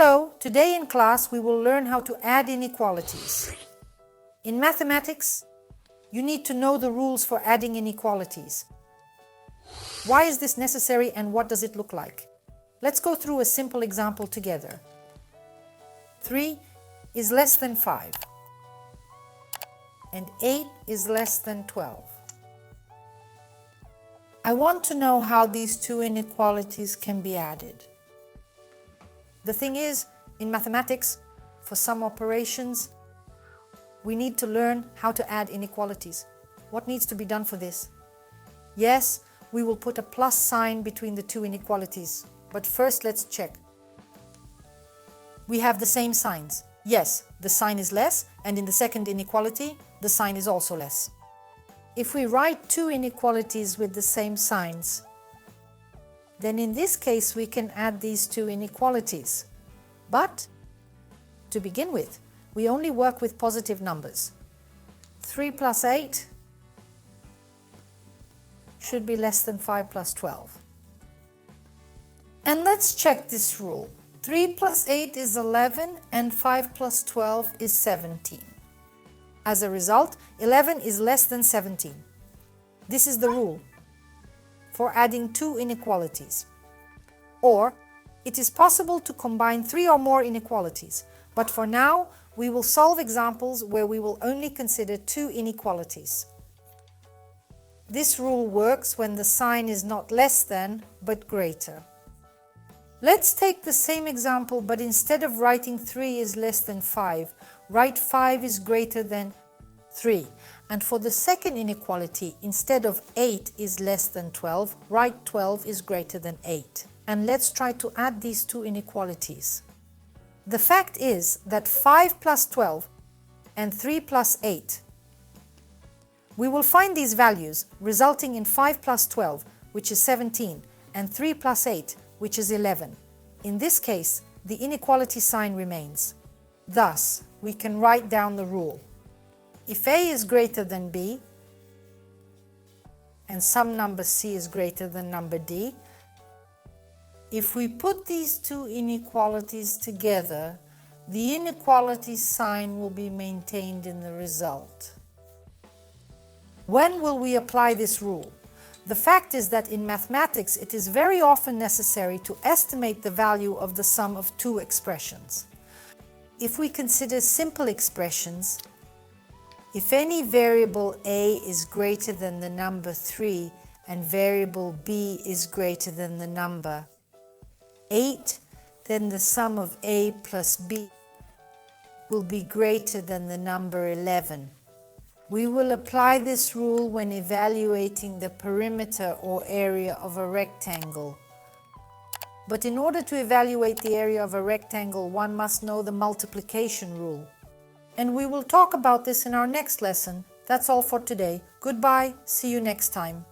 So, today in class we will learn how to add inequalities. In mathematics, you need to know the rules for adding inequalities. Why is this necessary and what does it look like? Let's go through a simple example together. 3 is less than 5 and 8 is less than 12. I want to know how these two inequalities can be added. The thing is, in mathematics, for some operations, we need to learn how to add inequalities. What needs to be done for this? Yes, we will put a plus sign between the two inequalities, but first let's check. We have the same signs. Yes, the sign is less, and in the second inequality, the sign is also less. If we write two inequalities with the same signs, then in this case we can add these two inequalities. But, to begin with, we only work with positive numbers. 3 plus 8 should be less than 5 plus 12. And let's check this rule. 3 plus 8 is 11 and 5 plus 12 is 17. As a result, 11 is less than 17. This is the rule for adding two inequalities. Or, it is possible to combine 3 or more inequalities, but for now, we will solve examples where we will only consider two inequalities. This rule works when the sign is not less than, but greater. Let's take the same example, but instead of writing 3 is less than 5, write 5 is greater than 3. And for the second inequality, instead of 8 is less than 12, write 12 is greater than 8. And let's try to add these two inequalities. The fact is that 5 plus 12 and 3 plus 8. We will find these values, resulting in 5 plus 12, which is 17, and 3 plus 8, which is 11. In this case, the inequality sign remains. Thus, we can write down the rule. If A is greater than B, and some number C is greater than number D, if we put these two inequalities together, the inequality sign will be maintained in the result. When will we apply this rule? The fact is that in mathematics, it is very often necessary to estimate the value of the sum of two expressions. If we consider simple expressions, if any variable A is greater than the number 3 and variable B is greater than the number 8, then the sum of A plus B will be greater than the number 11. We will apply this rule when evaluating the perimeter or area of a rectangle. But in order to evaluate the area of a rectangle, one must know the multiplication rule. And we will talk about this in our next lesson. That's all for today. Goodbye. See you next time.